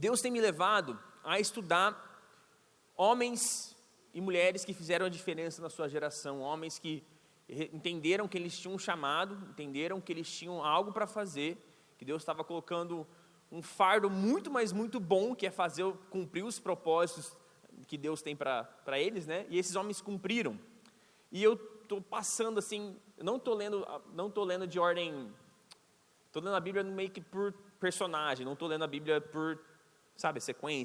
Deus tem me levado a estudar homens e mulheres que fizeram a diferença na sua geração, homens que entenderam que eles tinham um chamado, entenderam que eles tinham algo para fazer, que Deus estava colocando um fardo muito, mas muito bom, que é cumprir os propósitos que Deus tem para eles, né? E esses homens cumpriram. E eu estou passando assim, não estou lendo de ordem, estou lendo a Bíblia meio que por personagem, não estou lendo a Bíblia por, sabe,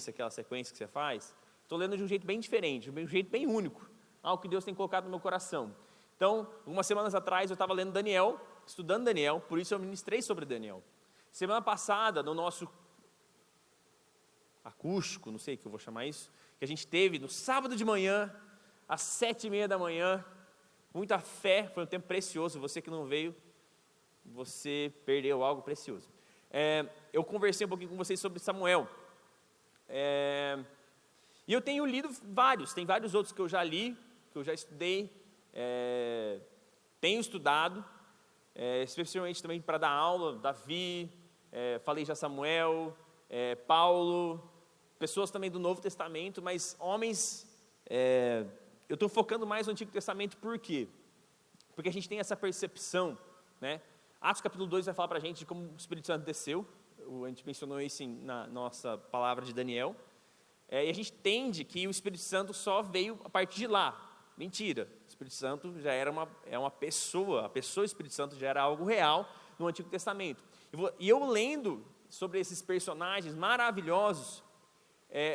aquela sequência que você faz. Estou lendo de um jeito bem diferente, de um jeito bem único, algo que Deus tem colocado no meu coração. Então, algumas semanas atrás eu estava lendo Daniel, estudando Daniel, por isso eu ministrei sobre Daniel. Semana passada, no nosso acústico, não sei o que eu vou chamar isso, que a gente teve no sábado de manhã, às 7:30 da manhã, muita fé, foi um tempo precioso. Você que não veio, você perdeu algo precioso. Eu conversei um pouquinho com vocês sobre Samuel, e eu tenho lido tem vários outros que eu já li, que eu já estudei, tenho estudado, especialmente também para dar aula. Davi, falei já Samuel, Paulo, pessoas também do Novo Testamento, mas homens, eu estou focando mais no Antigo Testamento. Por quê? Porque a gente tem essa percepção, né? Atos capítulo 2 vai falar para a gente de como o Espírito Santo desceu, a gente mencionou isso na nossa palavra de Daniel, e a gente entende que o Espírito Santo só veio a partir de lá. Mentira, o Espírito Santo já era uma pessoa, a pessoa Espírito Santo já era algo real no Antigo Testamento. E eu lendo sobre esses personagens maravilhosos,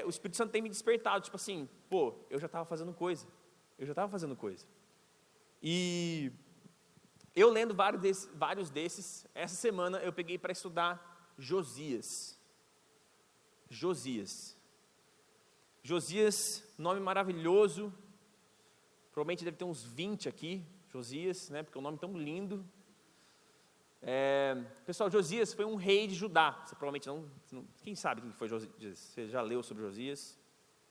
o Espírito Santo tem me despertado, tipo assim, eu já estava fazendo coisa. E eu lendo vários desses, essa semana eu peguei para estudar Josias, nome maravilhoso, provavelmente deve ter uns 20 aqui, Josias, né, porque é um nome tão lindo. Pessoal, Josias foi um rei de Judá. Você provavelmente não, quem sabe quem foi Josias? Você já leu sobre Josias?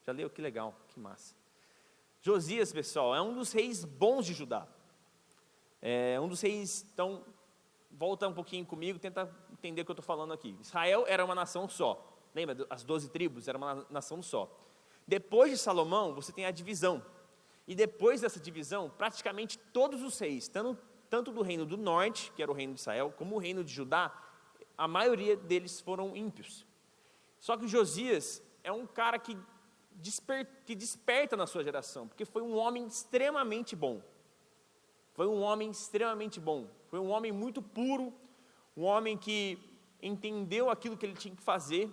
Já leu? Que legal, que massa. Josias, pessoal, é um dos reis bons de Judá. Um dos reis. Então, volta um pouquinho comigo, tenta entender o que eu estou falando aqui. Israel era uma nação só. Lembra? As 12 tribos era uma nação só. Depois de Salomão, você tem a divisão. E depois dessa divisão, praticamente todos os reis, tanto do reino do norte, que era o reino de Israel, como o reino de Judá, a maioria deles foram ímpios. Só que Josias é um cara que desperta na sua geração, porque foi um homem extremamente bom. Foi um homem muito puro, um homem que entendeu aquilo que ele tinha que fazer,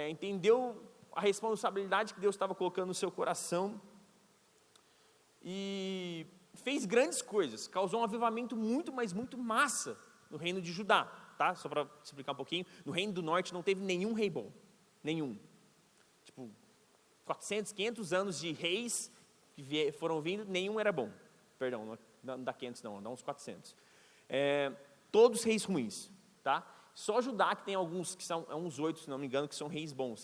entendeu a responsabilidade que Deus estava colocando no seu coração, e fez grandes coisas, causou um avivamento muito, mas muito massa no reino de Judá, tá? Só para explicar um pouquinho, no reino do norte não teve nenhum rei bom, nenhum. 400, 500 anos de reis que foram vindo, nenhum era bom. Perdão, não dá 500 não, dá uns 400. Todos reis ruins, tá? Só Judá que tem alguns, que são uns 8, se não me engano, que são reis bons.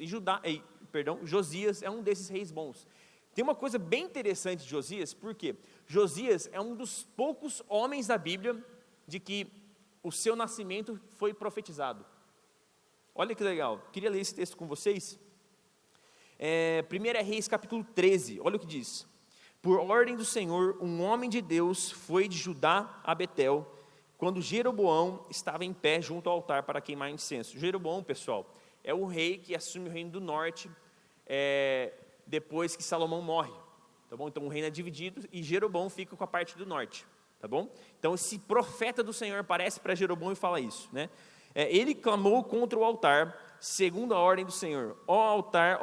Josias é um desses reis bons. Tem uma coisa bem interessante de Josias, porque Josias é um dos poucos homens da Bíblia de que o seu nascimento foi profetizado. Olha que legal, queria ler esse texto com vocês. 1 Reis capítulo 13, olha o que diz. Por ordem do Senhor, um homem de Deus foi de Judá a Betel, quando Jeroboão estava em pé junto ao altar para queimar incenso. Jeroboão, pessoal, é o rei que assume o reino do norte, depois que Salomão morre, tá bom? Então o reino é dividido e Jeroboão fica com a parte do norte, tá bom? Então esse profeta do Senhor aparece para Jeroboão e fala isso, né? Ele clamou contra o altar, segundo a ordem do Senhor: ó altar,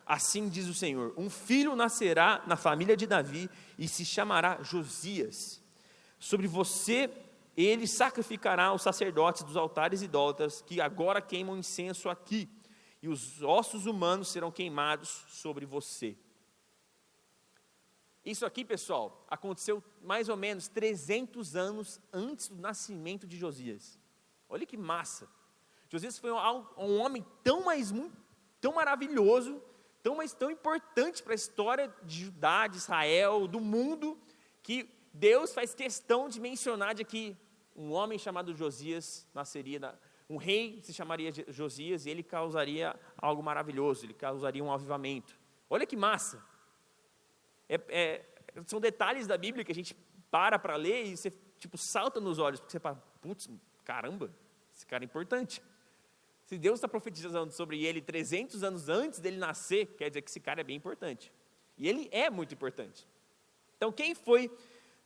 assim diz o Senhor, um filho nascerá na família de Davi e se chamará Josias. Sobre você ele sacrificará os sacerdotes dos altares idólatras que agora queimam incenso aqui, e os ossos humanos serão queimados sobre você. Isso aqui, pessoal, aconteceu mais ou menos 300 anos antes do nascimento de Josias. Olha que massa. Josias foi um homem tão maravilhoso, tão importante para a história de Judá, de Israel, do mundo, que Deus faz questão de mencionar de que um homem chamado Josias nasceria Um rei se chamaria Josias e ele causaria algo maravilhoso, ele causaria um avivamento. Olha que massa! São detalhes da Bíblia que a gente para ler e você tipo, salta nos olhos, porque você fala, putz, caramba, esse cara é importante. Se Deus está profetizando sobre ele 300 anos antes dele nascer, quer dizer que esse cara é bem importante. E ele é muito importante. Então, quem foi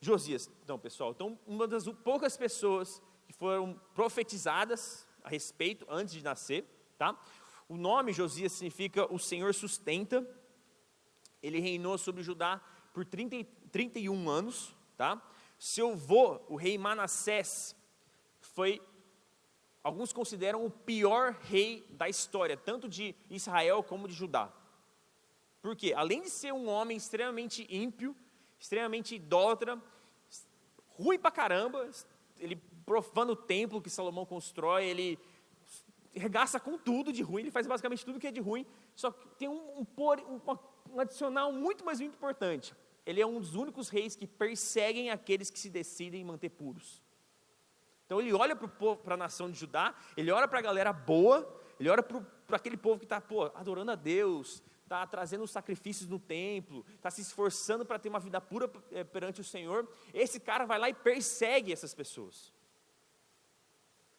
Josias? Então, pessoal, uma das poucas pessoas que foram profetizadas a respeito antes de nascer, tá? O nome Josias significa o Senhor sustenta. Ele reinou sobre Judá por 31 anos, tá? Seu avô, o rei Manassés, alguns consideram o pior rei da história, tanto de Israel como de Judá. Por quê? Além de ser um homem extremamente ímpio, extremamente idólatra, ruim pra caramba, ele profana o templo que Salomão constrói, ele regaça com tudo de ruim, ele faz basicamente tudo que é de ruim, só que tem um adicional muito importante. Ele é um dos únicos reis que perseguem aqueles que se decidem manter puros. Então ele olha para a nação de Judá, ele olha para a galera boa, ele olha para aquele povo que está adorando a Deus, está trazendo os sacrifícios no templo, está se esforçando para ter uma vida pura perante o Senhor. Esse cara vai lá e persegue essas pessoas.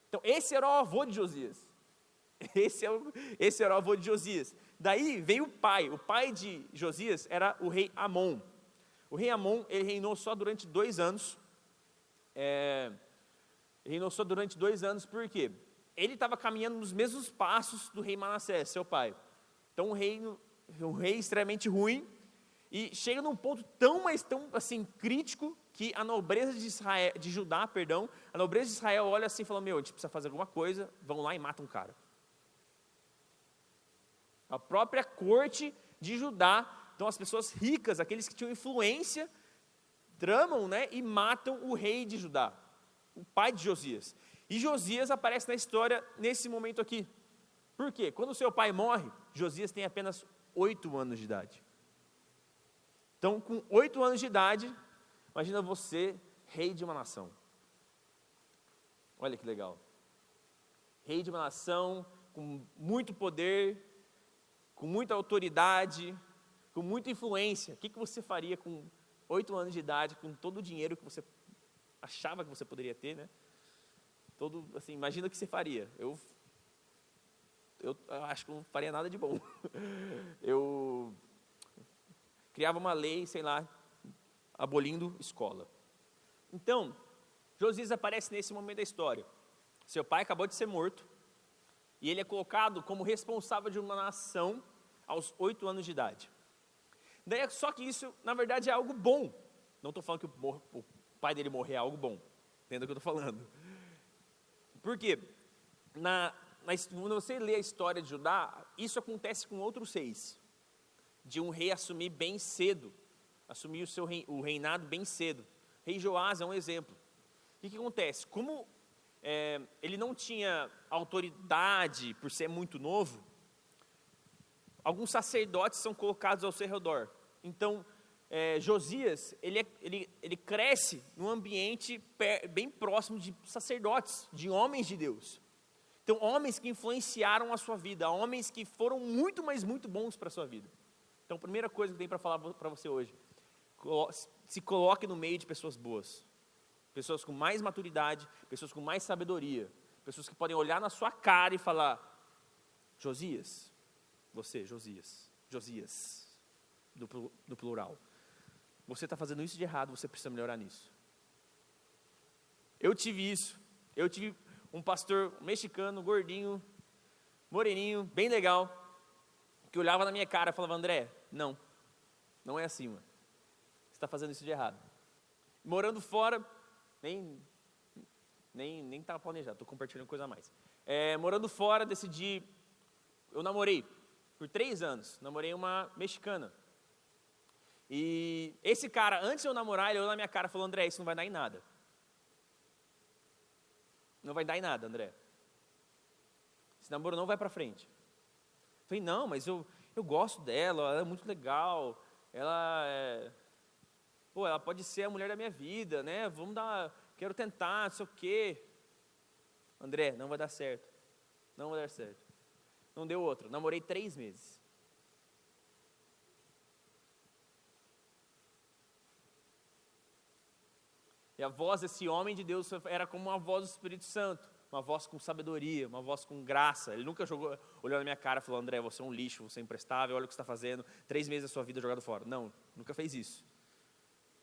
Então esse era o avô de Josias. Esse era o avô de Josias. Daí veio o pai de Josias era o rei Amon. O rei Amon, ele reinou só durante 2 anos. Reinou só durante 2 anos, por quê? Ele estava caminhando nos mesmos passos do rei Manassés, seu pai. Então um rei extremamente ruim, e chega num ponto tão assim, crítico, que a nobreza de Judá, a nobreza de Israel olha assim e fala, a gente precisa fazer alguma coisa, vão lá e matam um cara. A própria corte de Judá, então as pessoas ricas, aqueles que tinham influência, tramam, e matam o rei de Judá, o pai de Josias. E Josias aparece na história nesse momento aqui. Por quê? Quando o seu pai morre, Josias tem apenas 8 anos de idade. Então, com 8 anos de idade, imagina você, rei de uma nação. Olha que legal. Rei de uma nação, com muito poder, com muita autoridade, com muita influência. O que você faria com 8 anos de idade, com todo o dinheiro que você achava que você poderia ter, né? Assim, imagina o que você faria. Eu acho que não faria nada de bom. Eu criava uma lei, sei lá, abolindo escola. Então, Josias aparece nesse momento da história. Seu pai acabou de ser morto, e ele é colocado como responsável de uma nação aos 8 anos de idade. Só que isso, na verdade, é algo bom. Não estou falando que o pai dele morrer é algo bom. Entenda o que eu estou falando. Por quê? Quando você lê a história de Judá, isso acontece com outros reis. De um rei assumir bem cedo, assumir o reinado bem cedo. Rei Joás é um exemplo. O que acontece? Como ele não tinha autoridade por ser muito novo, alguns sacerdotes são colocados ao seu redor. Então, Josias, ele cresce num ambiente bem próximo de sacerdotes, de homens de Deus. Então, homens que influenciaram a sua vida, homens que foram muito, mas muito bons para a sua vida. Então, a primeira coisa que eu tenho para falar para você hoje, se coloque no meio de pessoas boas. Pessoas com mais maturidade, pessoas com mais sabedoria, pessoas que podem olhar na sua cara e falar, Josias, você, Josias, do plural, você está fazendo isso de errado, você precisa melhorar nisso. Eu tive um pastor mexicano, gordinho, moreninho, bem legal, que olhava na minha cara e falava, André, não é assim, mano. Você está fazendo isso de errado. Morando fora, nem estava planejado, estou compartilhando coisa a mais. Morando fora, eu namorei por 3 anos, namorei uma mexicana. E esse cara, antes de eu namorar, ele olhou na minha cara e falou, André, isso não vai dar em nada. Não vai dar em nada, André. Esse namoro não vai para frente. Eu falei, não, mas eu gosto dela, ela é muito legal, ela pode ser a mulher da minha vida, né? Quero tentar, não sei o quê. André, não vai dar certo. Não vai dar certo. Não deu outra. Namorei 3 meses. E a voz desse homem de Deus era como uma voz do Espírito Santo. Uma voz com sabedoria, uma voz com graça. Ele nunca olhou na minha cara e falou: André, você é um lixo, você é imprestável, olha o que você está fazendo, 3 meses da sua vida jogado fora. Não, nunca fez isso.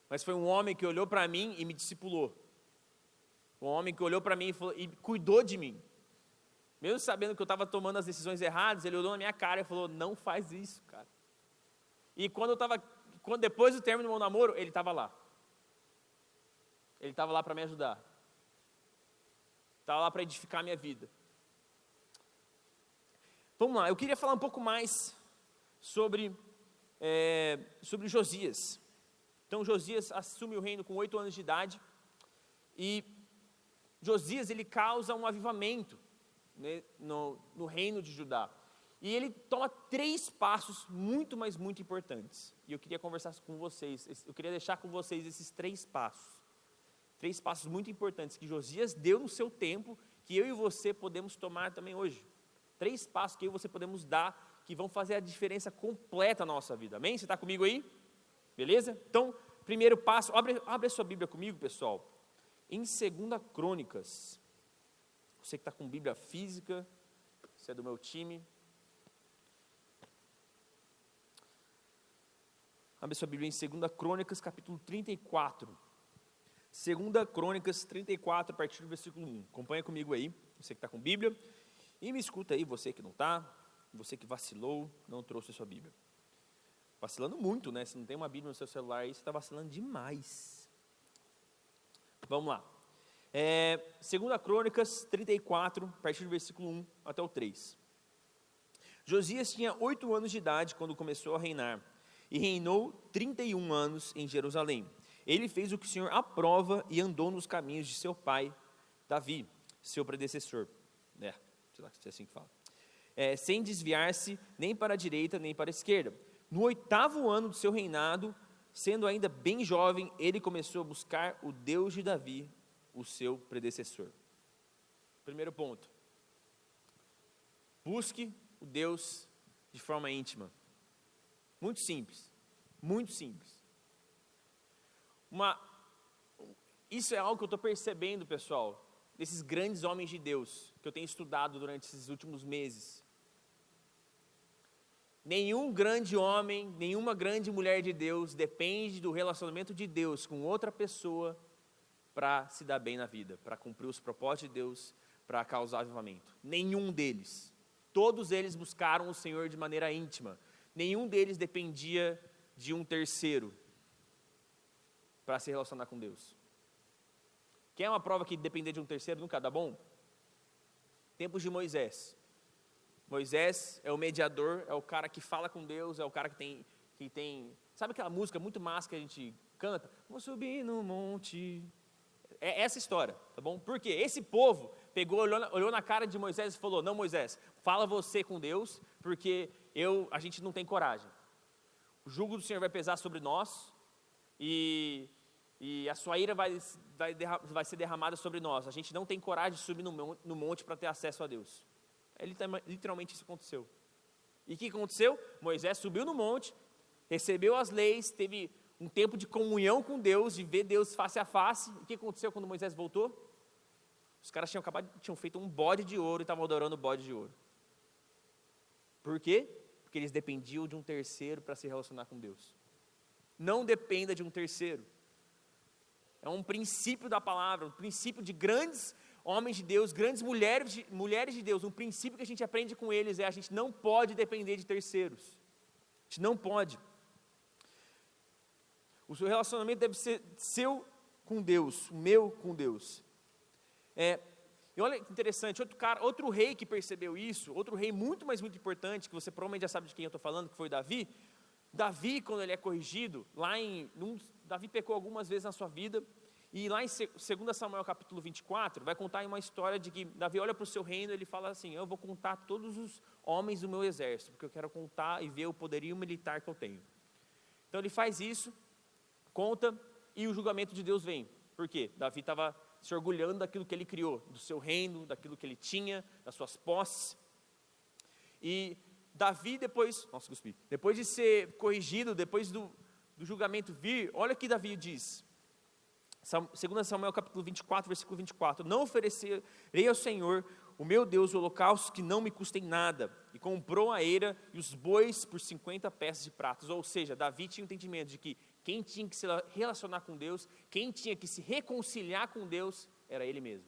Mas foi um homem que olhou para mim e me discipulou. Um homem que olhou para mim e cuidou de mim. Mesmo sabendo que eu estava tomando as decisões erradas, ele olhou na minha cara e falou: não faz isso, cara. E depois do término do meu namoro, ele estava lá. Ele estava lá para me ajudar. Estava lá para edificar a minha vida. Vamos lá, eu queria falar um pouco mais sobre Josias. Então Josias assume o reino com 8 anos de idade. E Josias, ele causa um avivamento, né, no reino de Judá. E ele toma 3 passos muito, mas muito importantes. E eu queria conversar com vocês, eu queria deixar com vocês esses 3 passos. 3 passos muito importantes que Josias deu no seu tempo, que eu e você podemos tomar também hoje. 3 passos que eu e você podemos dar, que vão fazer a diferença completa na nossa vida. Amém? Você está comigo aí? Beleza? Então, primeiro passo, abre a sua Bíblia comigo, pessoal. Em 2 Crônicas. Você que está com Bíblia física, você é do meu time. Abre a sua Bíblia em 2 Crônicas, capítulo 34. 2 Crônicas 34, a partir do versículo 1. Acompanha comigo aí, você que está com Bíblia. E me escuta aí, você que não está, você que vacilou, não trouxe a sua Bíblia. Vacilando muito, né? Se não tem uma Bíblia no seu celular aí, você está vacilando demais. Vamos lá. 2 Crônicas 34, a partir do versículo 1 até o 3. Josias tinha 8 anos de idade quando começou a reinar, e reinou 31 anos em Jerusalém. Ele fez o que o Senhor aprova e andou nos caminhos de seu pai, Davi, seu predecessor. Sei lá se é assim que fala. Sem desviar-se nem para a direita nem para a esquerda. No 8º ano do seu reinado, sendo ainda bem jovem, ele começou a buscar o Deus de Davi, o seu predecessor. Primeiro ponto. Busque o Deus de forma íntima. Muito simples. Muito simples. Isso é algo que eu estou percebendo, pessoal, desses grandes homens de Deus, que eu tenho estudado durante esses últimos meses. Nenhum grande homem, nenhuma grande mulher de Deus depende do relacionamento de Deus com outra pessoa para se dar bem na vida, para cumprir os propósitos de Deus, para causar avivamento. Nenhum deles. Todos eles buscaram o Senhor de maneira íntima. Nenhum deles dependia de um terceiro para se relacionar com Deus. Quer uma prova que depender de um terceiro nunca dá bom? Tempos de Moisés. Moisés é o mediador, é o cara que fala com Deus, é o cara que tem... Sabe aquela música muito massa que a gente canta? Vou subir no monte. É essa história, tá bom? Porque esse povo pegou, olhou na cara de Moisés e falou: não, Moisés, fala você com Deus, porque a gente não tem coragem. O jugo do Senhor vai pesar sobre nós e a sua ira vai ser derramada sobre nós. A gente não tem coragem de subir no monte para ter acesso a Deus. Literalmente isso aconteceu. E o que aconteceu? Moisés subiu no monte, recebeu as leis, teve um tempo de comunhão com Deus, de ver Deus face a face. E o que aconteceu quando Moisés voltou? Os caras tinham feito um bode de ouro e estavam adorando o bode de ouro. Por quê? Porque eles dependiam de um terceiro para se relacionar com Deus. Não dependa de um terceiro. É um princípio da palavra, um princípio de grandes homens de Deus, grandes mulheres de Deus. Um princípio que a gente aprende com eles a gente não pode depender de terceiros. A gente não pode. O seu relacionamento deve ser seu com Deus, o meu com Deus. E olha que interessante, outro rei que percebeu isso, outro rei muito, mas muito importante, que você provavelmente já sabe de quem eu estou falando, que foi Davi. Davi, quando ele é corrigido, Davi pecou algumas vezes na sua vida, e lá em 2 Samuel capítulo 24, vai contar uma história de que Davi olha para o seu reino e ele fala assim: eu vou contar todos os homens do meu exército, porque eu quero contar e ver o poderio militar que eu tenho. Então ele faz isso, conta, e o julgamento de Deus vem. Por quê? Davi estava se orgulhando daquilo que ele criou, do seu reino, daquilo que ele tinha, das suas posses. E Davi depois de ser corrigido, depois do julgamento vir, olha o que Davi diz. 2 Samuel capítulo 24, versículo 24. Não oferecerei ao Senhor, o meu Deus, holocaustos que não me custem nada. E comprou a eira e os bois por 50 peças de pratos. Ou seja, Davi tinha o entendimento de que quem tinha que se relacionar com Deus, quem tinha que se reconciliar com Deus, era ele mesmo.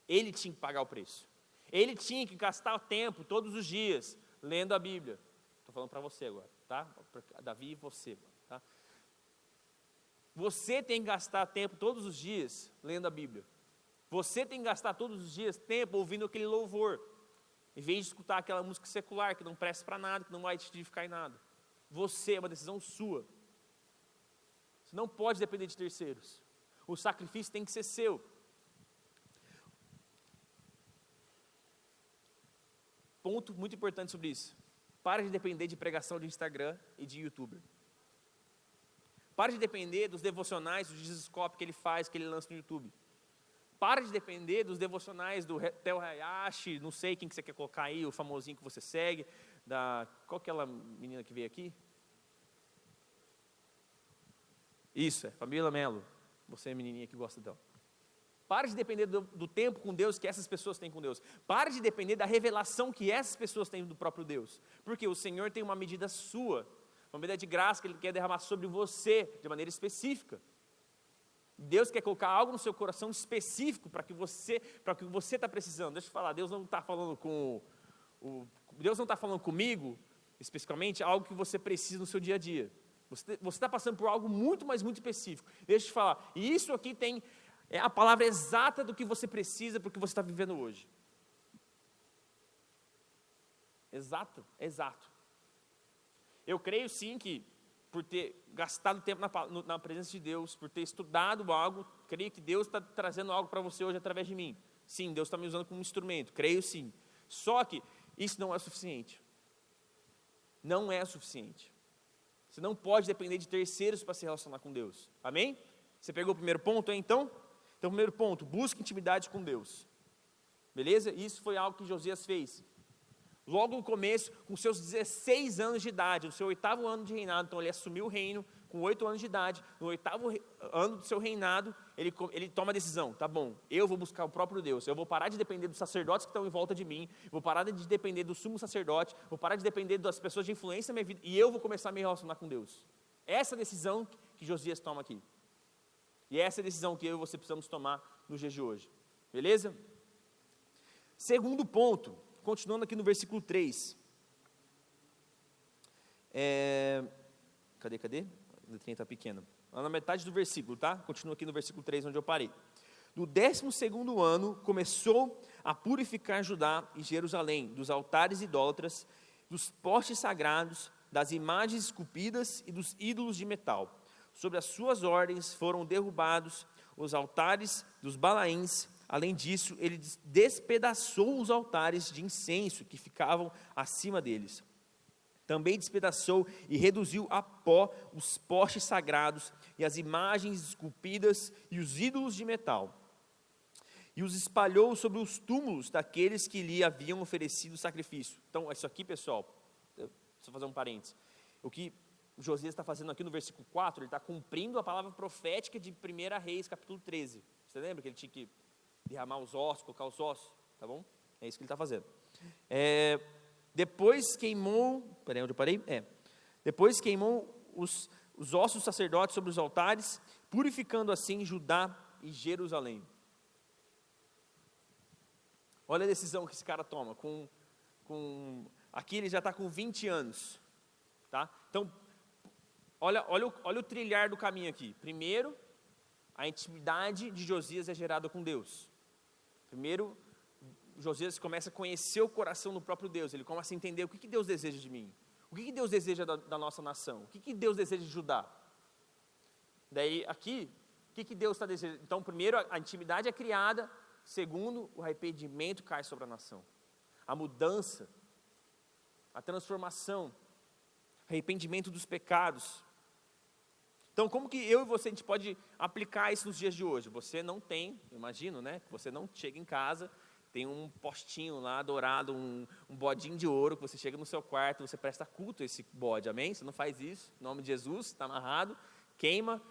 Ele tinha que pagar o preço. Ele tinha que gastar tempo todos os dias lendo a Bíblia. Estou falando para você agora, tá? Davi e você, tá? Você tem que gastar tempo todos os dias lendo a Bíblia. Você tem que gastar todos os dias tempo ouvindo aquele louvor, em vez de escutar aquela música secular que não presta para nada, que não vai te edificar em nada. Você, é uma decisão sua. Você não pode depender de terceiros. O sacrifício tem que ser seu. Ponto muito importante sobre isso. Para de depender de pregação de Instagram e de YouTuber. Para de depender dos devocionais, do Jesuscope que ele faz, que ele lança no YouTube. Para de depender dos devocionais do Theo Hayashi, não sei quem que você quer colocar aí, o famosinho que você segue, qual que é aquela menina que veio aqui? Isso, é Fabíola Mello. Você é a menininha que gosta dela. Para de depender do tempo com Deus que essas pessoas têm com Deus. Para de depender da revelação que essas pessoas têm do próprio Deus. Porque o Senhor tem uma medida sua, uma medida de graça que Ele quer derramar sobre você, de maneira específica. Deus quer colocar algo no seu coração específico para o que você está precisando. Deixa eu falar, Deus não está falando Deus não está falando comigo, especificamente, algo que você precisa no seu dia a dia. Você está passando por algo muito, mas muito específico. Deixa eu te falar, e isso aqui é a palavra exata do que você precisa para o que você está vivendo hoje. Exato. Eu creio sim que, por ter gastado tempo na presença de Deus, por ter estudado algo, creio que Deus está trazendo algo para você hoje através de mim. Sim, Deus está me usando como instrumento, creio sim. Só que isso não é suficiente. Não é suficiente. Você não pode depender de terceiros para se relacionar com Deus. Amém? Você pegou o primeiro ponto aí, então? Então, primeiro ponto, busque intimidade com Deus. Beleza? Isso foi algo que Josias fez. Logo no começo, com seus 16 anos de idade, no seu 8º ano de reinado, então ele assumiu o reino com 8 anos de idade. No 8º ano do seu reinado, ele toma a decisão, tá bom, eu vou buscar o próprio Deus, eu vou parar de depender dos sacerdotes que estão em volta de mim, vou parar de depender do sumo sacerdote, vou parar de depender das pessoas de influência na minha vida, e eu vou começar a me relacionar com Deus. Essa é a decisão que Josias toma aqui. E essa é a decisão que eu e você precisamos tomar nos dias de hoje. Beleza? Segundo ponto, continuando aqui no versículo 3. Cadê? A letrinha está pequena. Lá na metade do versículo, tá? Continua aqui no versículo 3, onde eu parei. No 12º ano, começou a purificar Judá e Jerusalém, dos altares idólatras, dos postes sagrados, das imagens esculpidas e dos ídolos de metal. Sobre as suas ordens foram derrubados os altares dos Balaíns. Além disso, ele despedaçou os altares de incenso que ficavam acima deles. Também despedaçou e reduziu a pó os postes sagrados e as imagens esculpidas e os ídolos de metal. E os espalhou sobre os túmulos daqueles que lhe haviam oferecido sacrifício. Então, isso aqui, pessoal, só fazer um parênteses. O que Josias está fazendo aqui no versículo 4, ele está cumprindo a palavra profética de 1 Reis, capítulo 13. Você lembra que ele tinha que derramar os ossos, colocar os ossos, tá bom? É isso que ele está fazendo. Depois queimou, onde eu parei? Depois queimou os ossos dos sacerdotes sobre os altares, purificando assim Judá e Jerusalém. Olha a decisão que esse cara toma. Aqui ele já está com 20 anos. Tá? Então, olha o trilhar do caminho aqui. Primeiro, a intimidade de Josias é gerada com Deus. Primeiro, Josias começa a conhecer o coração do próprio Deus. Ele começa a entender o que Deus deseja de mim. O que Deus deseja da nossa nação. O que Deus deseja de Judá. Daí, aqui, o que Deus está desejando? Então, primeiro, a intimidade é criada. Segundo, o arrependimento cai sobre a nação. A mudança, a transformação, arrependimento dos pecados. Então, como que eu e você, a gente pode aplicar isso nos dias de hoje? Você não tem, imagino, né? Você não chega em casa, tem um postinho lá dourado, um bodinho de ouro, que você chega no seu quarto, você presta culto a esse bode, amém? Você não faz isso, em nome de Jesus, está amarrado, queima,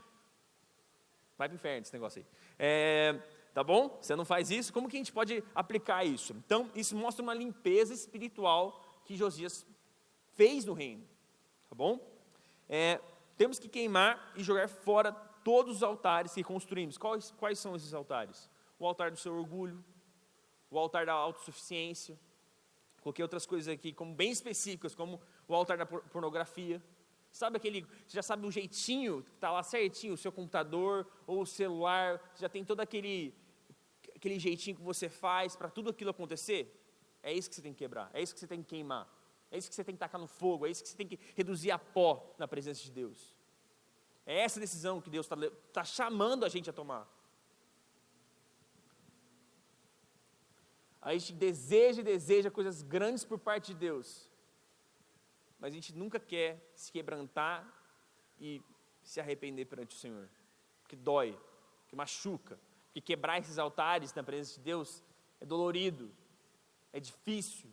vai para o inferno esse negócio aí. Tá bom? Você não faz isso, como que a gente pode aplicar isso? Então, isso mostra uma limpeza espiritual que Josias fez no reino, tá bom? Temos que queimar e jogar fora todos os altares que construímos. Quais são esses altares? O altar do seu orgulho, o altar da autossuficiência. Coloquei outras coisas aqui, como bem específicas, como o altar da pornografia. Sabe você já sabe o jeitinho, que está lá certinho, o seu computador ou o celular, você já tem todo aquele jeitinho que você faz para tudo aquilo acontecer? É isso que você tem que quebrar, é isso que você tem que queimar. É isso que você tem que tacar no fogo, é isso que você tem que reduzir a pó na presença de Deus. É essa decisão que Deus está chamando a gente a tomar. A gente deseja coisas grandes por parte de Deus, mas a gente nunca quer se quebrantar e se arrepender perante o Senhor, porque dói, porque machuca, porque quebrar esses altares na presença de Deus é dolorido, é difícil.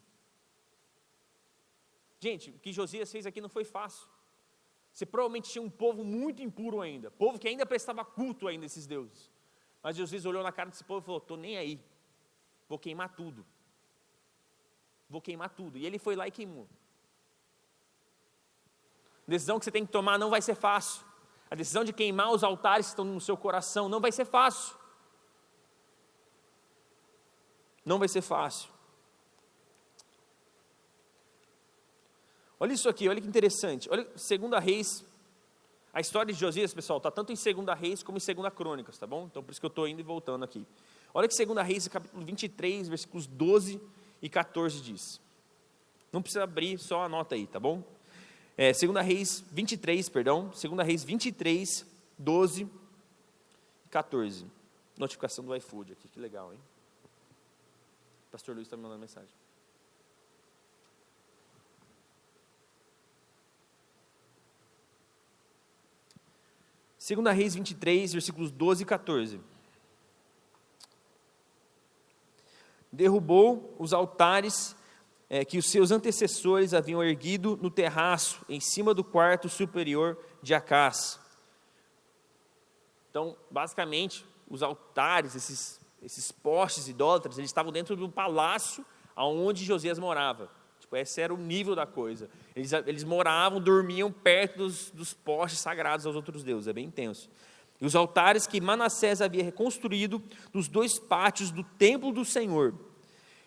Gente, o que Josias fez aqui não foi fácil. Você provavelmente tinha um povo muito impuro ainda, povo que ainda prestava culto ainda a esses deuses. Mas Josias olhou na cara desse povo e falou: estou nem aí, vou queimar tudo. Vou queimar tudo. E ele foi lá e queimou. A decisão que você tem que tomar não vai ser fácil. A decisão de queimar os altares que estão no seu coração não vai ser fácil. Não vai ser fácil. Olha isso aqui, olha que interessante. Olha, 2 Reis, a história de Josias, pessoal, está tanto em 2 Reis como em 2 Crônicas, tá bom? Então por isso que eu estou indo e voltando aqui. Olha que 2 Reis, capítulo 23, versículos 12 e 14 diz. Não precisa abrir, só anota aí, tá bom? 2 Reis 23, 12 e 14. Notificação do iFood aqui, que legal, hein? O pastor Luiz está me mandando mensagem. Segunda Reis 23, versículos 12 e 14. Derrubou os altares que os seus antecessores haviam erguido no terraço, em cima do quarto superior de Acás. Então, basicamente, os altares, esses postes idólatras, eles estavam dentro do palácio onde Josias morava. Esse era o nível da coisa. Eles moravam, dormiam perto dos postes sagrados aos outros deuses. É bem intenso. E os altares que Manassés havia reconstruído nos 2 pátios do templo do Senhor.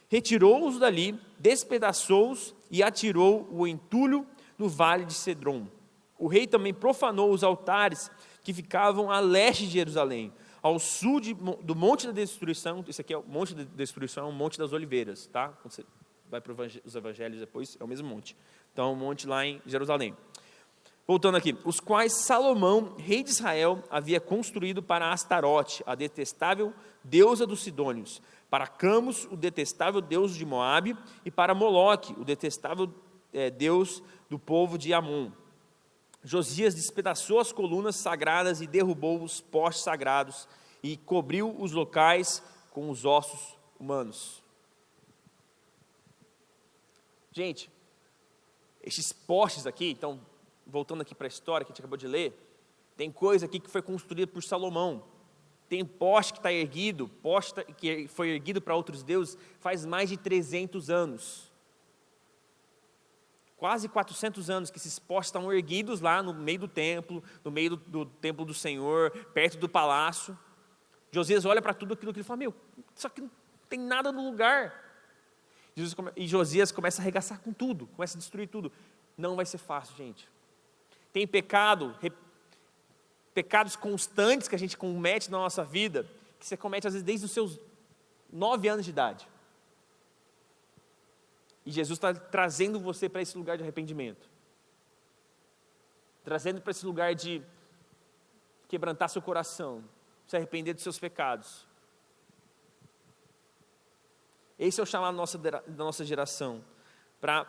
Retirou-os dali, despedaçou-os e atirou o entulho no vale de Cedron. O rei também profanou os altares que ficavam a leste de Jerusalém, ao sul do Monte da Destruição. Esse aqui é o Monte da Destruição, é o Monte das Oliveiras, tá? Quando você vai para os evangelhos depois, é o mesmo monte. Então, o monte lá em Jerusalém. Voltando aqui, os quais Salomão, rei de Israel, havia construído para Astarote, a detestável deusa dos Sidônios, para Camus, o detestável deus de Moabe, e para Moloque, o detestável deus do povo de Amon. Josias despedaçou as colunas sagradas e derrubou os postes sagrados, e cobriu os locais com os ossos humanos. Gente, esses postes aqui, então, voltando aqui para a história que a gente acabou de ler, tem coisa aqui que foi construída por Salomão. Tem poste que está erguido, poste que foi erguido para outros deuses faz mais de 300 anos. Quase 400 anos que esses postes estão erguidos lá no meio do templo, no meio do templo do Senhor, perto do palácio. Josias olha para tudo aquilo que ele fala: isso aqui não tem nada no lugar. E Josias começa a arregaçar com tudo, começa a destruir tudo. Não vai ser fácil, gente. Tem pecados constantes que a gente comete na nossa vida, que você comete às vezes desde os seus 9 anos de idade. E Jesus está trazendo você para esse lugar de arrependimento. Trazendo para esse lugar de quebrantar seu coração, se arrepender dos seus pecados. Esse é o chamado da nossa geração, para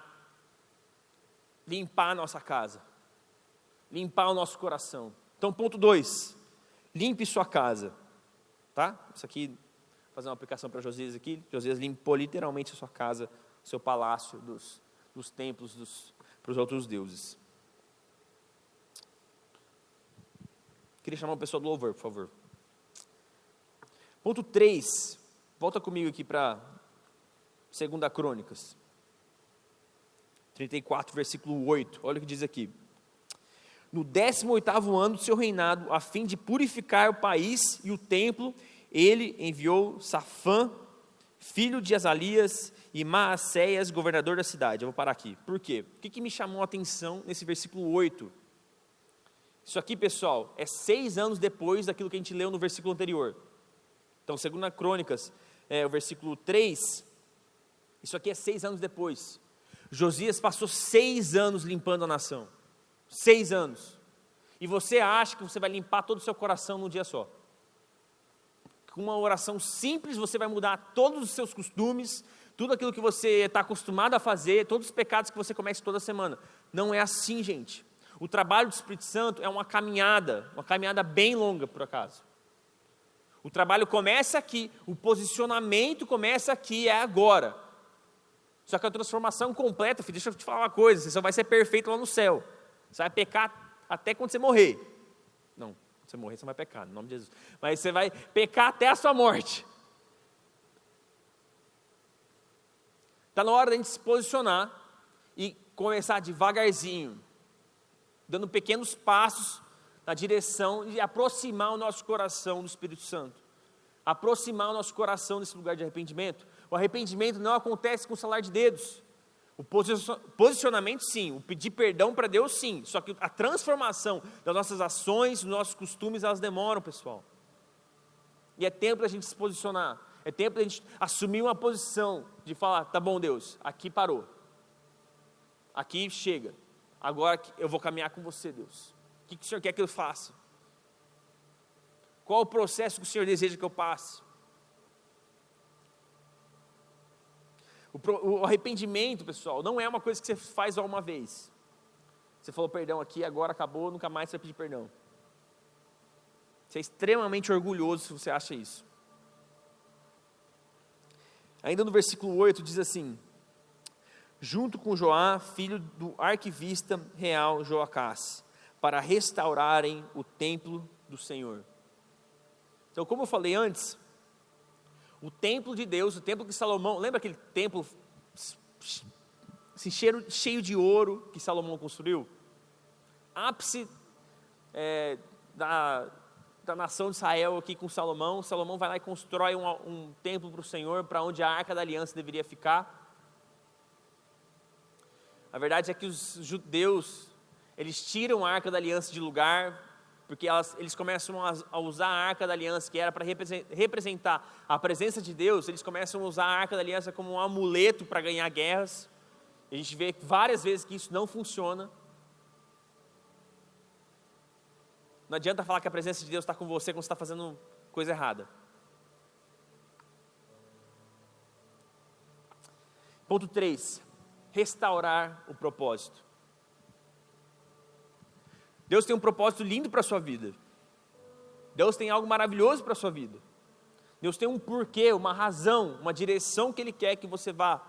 limpar a nossa casa, limpar o nosso coração. Então, ponto 2, limpe sua casa, tá? Isso aqui, vou fazer uma aplicação para Josias aqui. Josias limpou literalmente a sua casa, o seu palácio, dos templos para os outros deuses. Queria chamar uma pessoa do louvor, por favor. Ponto 3, volta comigo aqui para 2 Crônicas 34, versículo 8, olha o que diz aqui. No 18º ano do seu reinado, a fim de purificar o país e o templo, ele enviou Safã, filho de Azalias, e Maacéias, governador da cidade. Eu vou parar aqui. Por quê? O que me chamou a atenção nesse versículo 8? Isso aqui, pessoal, é 6 anos depois daquilo que a gente leu no versículo anterior. Então, 2 Crônicas, o versículo 3, isso aqui é 6 anos depois. Josias passou 6 anos limpando a nação. 6 anos. E você acha que você vai limpar todo o seu coração num dia só? Com uma oração simples, você vai mudar todos os seus costumes, tudo aquilo que você está acostumado a fazer, todos os pecados que você comete toda semana. Não é assim, gente. O trabalho do Espírito Santo é uma caminhada bem longa, por acaso. O trabalho começa aqui, o posicionamento começa aqui, é agora. Só que a transformação completa, filho, deixa eu te falar uma coisa, você só vai ser perfeito lá no céu. Você vai pecar até quando você morrer. Não, quando você morrer você não vai pecar, no nome de Jesus. Mas você vai pecar até a sua morte. Está na hora de a gente se posicionar e começar devagarzinho, dando pequenos passos na direção de aproximar o nosso coração do Espírito Santo. Aproximar o nosso coração desse lugar de arrependimento. O arrependimento não acontece com o salar de dedos. O posicionamento sim, o pedir perdão para Deus sim, só que a transformação das nossas ações, dos nossos costumes, elas demoram, pessoal. E é tempo da gente se posicionar, é tempo da gente assumir uma posição de falar, tá bom Deus, aqui parou, aqui chega, agora eu vou caminhar com você, Deus. O que o Senhor quer que eu faça? Qual o processo que o Senhor deseja que eu passe? O arrependimento, pessoal, não é uma coisa que você faz só uma vez. Você falou perdão aqui, agora acabou, nunca mais você vai pedir perdão. Você é extremamente orgulhoso se você acha isso. Ainda no versículo 8 diz assim: junto com Joá, filho do arquivista real Joacás, para restaurarem o templo do Senhor. Então, como eu falei antes, o templo de Deus, o templo que Salomão, lembra aquele templo assim, cheio de ouro que Salomão construiu? Ápice da nação de Israel aqui com Salomão. Salomão vai lá e constrói um templo para o Senhor, para onde a Arca da Aliança deveria ficar. A verdade é que os judeus, eles tiram a Arca da Aliança de lugar, porque eles começam a usar a Arca da Aliança, que era para representar a presença de Deus. Eles começam a usar a Arca da Aliança como um amuleto para ganhar guerras. A gente vê várias vezes que isso não funciona. Não adianta falar que a presença de Deus está com você quando você está fazendo coisa errada. Ponto 3, restaurar o propósito. Deus tem um propósito lindo para a sua vida. Deus tem algo maravilhoso para a sua vida. Deus tem um porquê, uma razão, uma direção que Ele quer que você vá.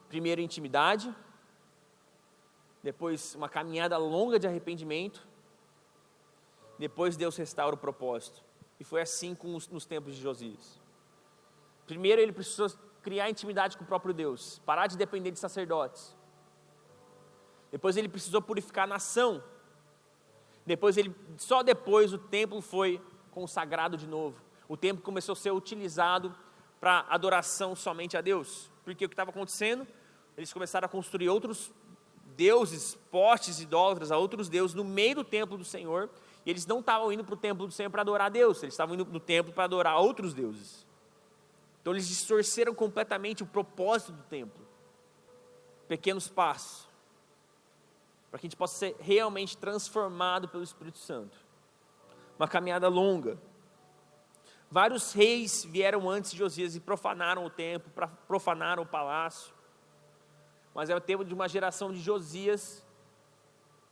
Primeiro, intimidade. Depois, uma caminhada longa de arrependimento. Depois, Deus restaura o propósito. E foi assim nos tempos de Josias. Primeiro, ele precisou criar intimidade com o próprio Deus. Parar de depender de sacerdotes. Depois ele precisou purificar a nação. Só depois o templo foi consagrado de novo. O templo começou a ser utilizado para adoração somente a Deus. Porque o que estava acontecendo? Eles começaram a construir outros deuses, postes idólatras a outros deuses no meio do templo do Senhor. E eles não estavam indo para o templo do Senhor para adorar a Deus. Eles estavam indo no templo para adorar outros deuses. Então eles distorceram completamente o propósito do templo. Pequenos passos, para que a gente possa ser realmente transformado pelo Espírito Santo. Uma caminhada longa. Vários reis vieram antes de Josias e profanaram o templo, profanaram o palácio. Mas é o tempo de uma geração de Josias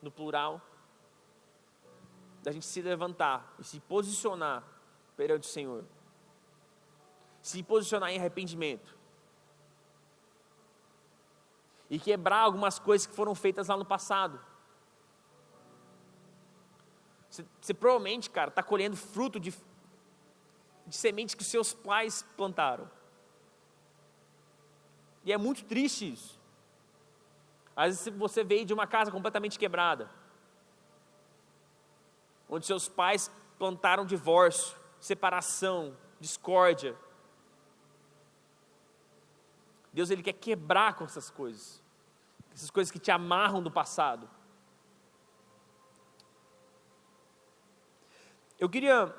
no plural, da gente se levantar e se posicionar perante o Senhor, se posicionar em arrependimento e quebrar algumas coisas que foram feitas lá no passado. Você provavelmente, cara, está colhendo fruto de sementes que os seus pais plantaram. E é muito triste isso. Às vezes você veio de uma casa completamente quebrada, onde seus pais plantaram divórcio, separação, discórdia. Deus, Ele quer quebrar com essas coisas que te amarram do passado. Eu queria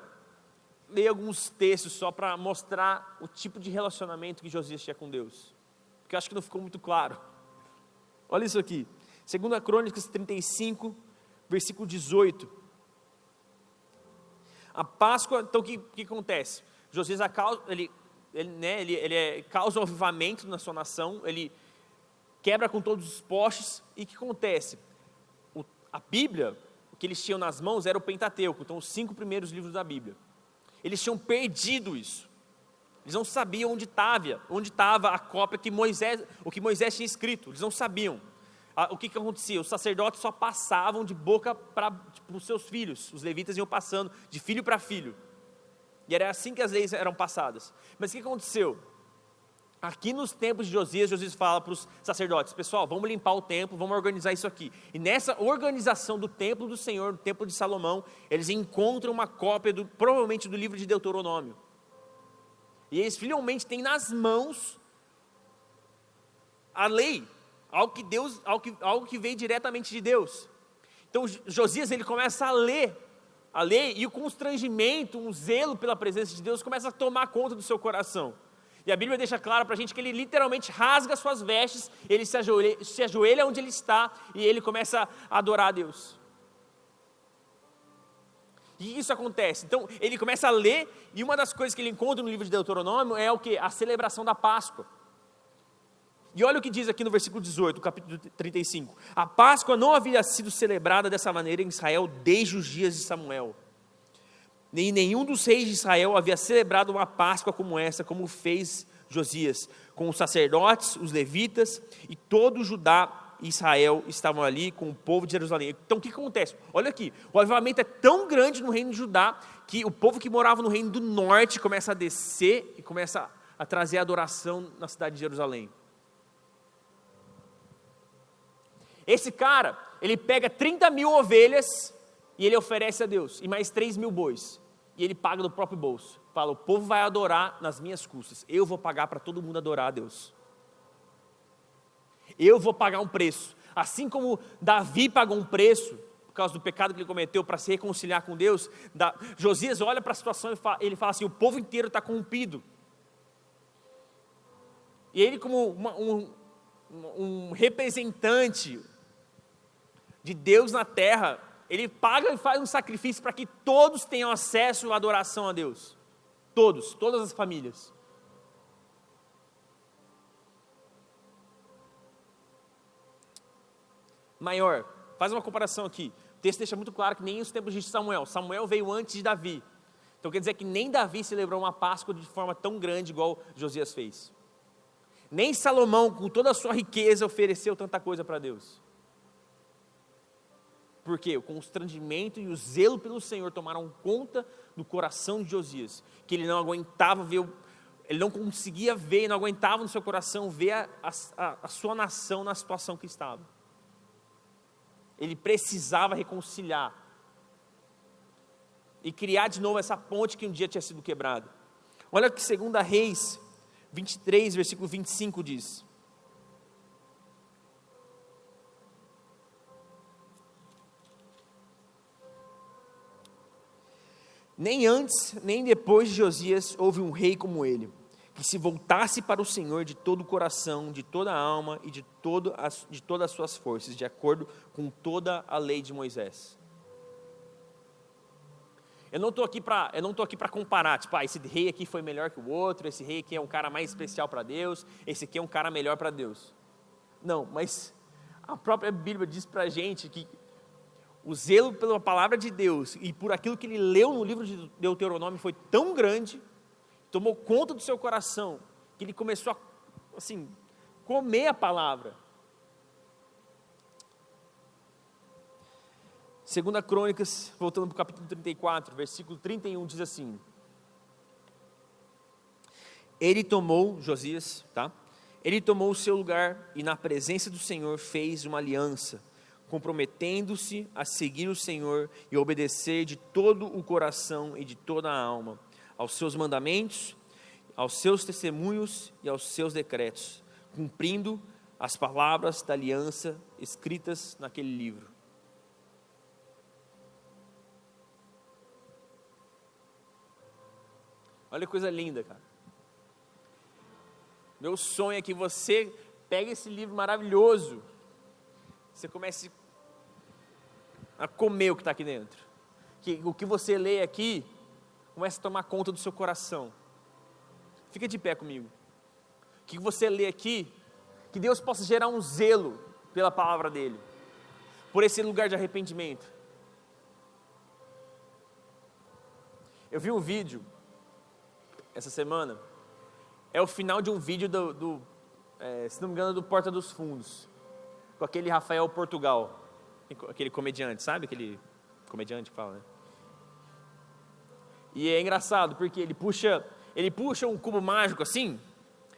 ler alguns textos só para mostrar o tipo de relacionamento que Josias tinha com Deus, porque eu acho que não ficou muito claro. Olha isso aqui, 2 Crônicas 35, versículo 18. A Páscoa, então o que acontece? Josias ele causa um avivamento na sua nação, ele quebra com todos os postes, e o que acontece? A Bíblia, o que eles tinham nas mãos era o Pentateuco, então os 5 primeiros livros da Bíblia. Eles tinham perdido isso. Eles não sabiam onde estava a cópia que Moisés tinha escrito. Eles não sabiam. O que acontecia? Os sacerdotes só passavam de boca para os seus filhos. Os levitas iam passando de filho para filho. E era assim que as leis eram passadas. Mas o que aconteceu? Aqui nos tempos de Josias fala para os sacerdotes: pessoal, vamos limpar o templo, vamos organizar isso aqui. E nessa organização do templo do Senhor, do templo de Salomão, eles encontram uma cópia, provavelmente do livro de Deuteronômio. E eles finalmente têm nas mãos a lei, algo que veio diretamente de Deus. Então Josias, ele começa a ler a lei, e o constrangimento, um zelo pela presença de Deus começa a tomar conta do seu coração. E a Bíblia deixa claro para a gente que ele literalmente rasga suas vestes, ele se ajoelha onde ele está, e ele começa a adorar a Deus. E isso acontece? Então ele começa a ler, e uma das coisas que ele encontra no livro de Deuteronômio é o quê? A celebração da Páscoa. E olha o que diz aqui no versículo 18, do capítulo 35. A Páscoa não havia sido celebrada dessa maneira em Israel desde os dias de Samuel. Nem nenhum dos reis de Israel havia celebrado uma Páscoa como essa, como fez Josias, com os sacerdotes, os levitas, e todo Judá e Israel estavam ali com o povo de Jerusalém. Então o que acontece? Olha aqui, o avivamento é tão grande no reino de Judá, que o povo que morava no reino do norte começa a descer e começa a trazer adoração na cidade de Jerusalém. Esse cara, ele pega 30 mil ovelhas e ele oferece a Deus, e mais 3 mil bois. E ele paga do próprio bolso. Fala: o povo vai adorar nas minhas custas. Eu vou pagar para todo mundo adorar a Deus. Eu vou pagar um preço. Assim como Davi pagou um preço, por causa do pecado que ele cometeu, para se reconciliar com Deus, Josias olha para a situação e ele fala assim: o povo inteiro está corrompido. E ele, como um representante de Deus na terra, ele paga e faz um sacrifício para que todos tenham acesso à adoração a Deus. Todas as famílias. Maior, faz uma comparação aqui. O texto deixa muito claro que nem os tempos de Samuel. Samuel veio antes de Davi. Então quer dizer que nem Davi celebrou uma Páscoa de forma tão grande igual Josias fez. Nem Salomão, com toda a sua riqueza, ofereceu tanta coisa para Deus. Por quê? O constrangimento e o zelo pelo Senhor tomaram conta do coração de Josias, que ele não aguentava ver, ele não conseguia ver, não aguentava no seu coração ver a sua nação na situação que estava. Ele precisava reconciliar e criar de novo essa ponte que um dia tinha sido quebrada. Olha o que 2 Reis 23, versículo 25 diz: nem antes, nem depois de Josias houve um rei como ele, que se voltasse para o Senhor de todo o coração, de toda a alma e de todas as suas forças, de acordo com toda a lei de Moisés. Eu não estou aqui para comparar, tipo, esse rei aqui foi melhor que o outro, esse rei aqui é um cara mais especial para Deus, esse aqui é um cara melhor para Deus. Não, mas a própria Bíblia diz para a gente que o zelo pela palavra de Deus e por aquilo que ele leu no livro de Deuteronômio foi tão grande, tomou conta do seu coração, que ele começou a, assim, comer a palavra. 2 Crônicas, voltando para o capítulo 34, versículo 31, diz assim: ele tomou, Josias, tá? Ele tomou o seu lugar e na presença do Senhor fez uma aliança, comprometendo-se a seguir o Senhor e obedecer de todo o coração e de toda a alma aos seus mandamentos, aos seus testemunhos e aos seus decretos, cumprindo as palavras da aliança escritas naquele livro. Olha que coisa linda, cara. Meu sonho é que você pegue esse livro maravilhoso, você comece a comer o que está aqui dentro. Que o que você lê aqui comece a tomar conta do seu coração. Fica de pé comigo. O que você lê aqui, que Deus possa gerar um zelo pela palavra dele, por esse lugar de arrependimento. Eu vi um vídeo essa semana. É o final de um vídeo se não me engano, do Porta dos Fundos, com aquele Rafael Portugal, aquele comediante, sabe? Aquele comediante que fala, né? E é engraçado, porque ele puxa um cubo mágico assim,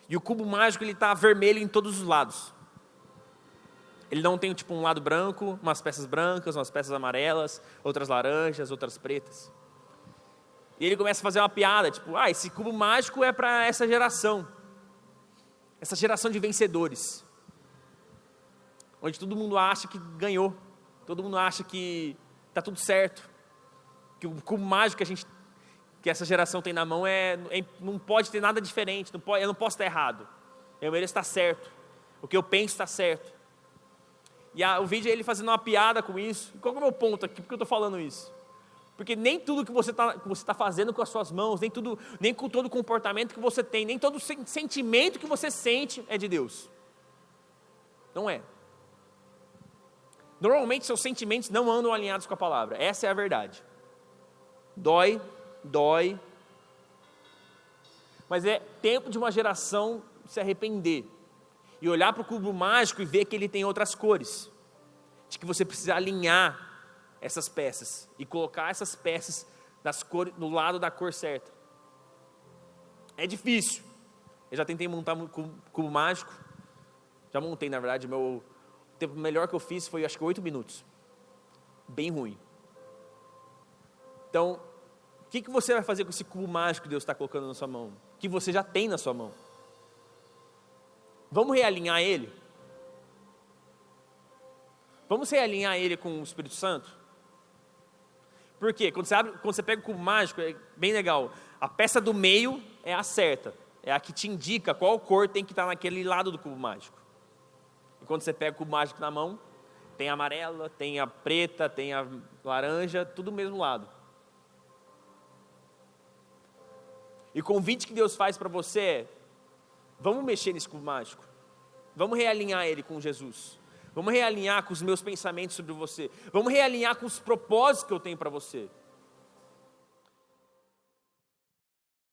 e o cubo mágico ele está vermelho em todos os lados. Ele não tem tipo um lado branco, umas peças brancas, umas peças amarelas, outras laranjas, outras pretas. E ele começa a fazer uma piada, tipo, esse cubo mágico é para essa geração de vencedores, onde todo mundo acha que ganhou, todo mundo acha que está tudo certo, que o cubo mágico que essa geração tem na mão não pode ter nada diferente, eu não posso estar errado, eu mereço estar certo, o que eu penso está certo. E o vídeo é ele fazendo uma piada com isso. E qual é o meu ponto aqui? Por que eu estou falando isso? Porque nem tudo que você está fazendo com as suas mãos, nem com todo o comportamento que você tem, nem todo o sentimento que você sente é de Deus. Não é. Normalmente seus sentimentos não andam alinhados com a palavra. Essa é a verdade. Dói. Mas é tempo de uma geração se arrepender. E olhar para o cubo mágico e ver que ele tem outras cores. De que você precisa alinhar essas peças e colocar essas peças das cores do lado da cor certa. É difícil. Eu já tentei montar um cubo mágico. Já montei, na verdade. O tempo melhor que eu fiz foi, acho que 8 minutos. Bem ruim. Então, o que você vai fazer com esse cubo mágico que Deus está colocando na sua mão? Que você já tem na sua mão? Vamos realinhar ele? Vamos realinhar ele com o Espírito Santo? Por quê? Quando você pega o cubo mágico, é bem legal. A peça do meio é a certa. É a que te indica qual cor tem que estar naquele lado do cubo mágico. E quando você pega o cubo mágico na mão, tem a amarela, tem a preta, tem a laranja, tudo do mesmo lado. E o convite que Deus faz para você é: vamos mexer nesse cubo mágico. Vamos realinhar ele com Jesus. Vamos realinhar com os meus pensamentos sobre você. Vamos realinhar com os propósitos que eu tenho para você.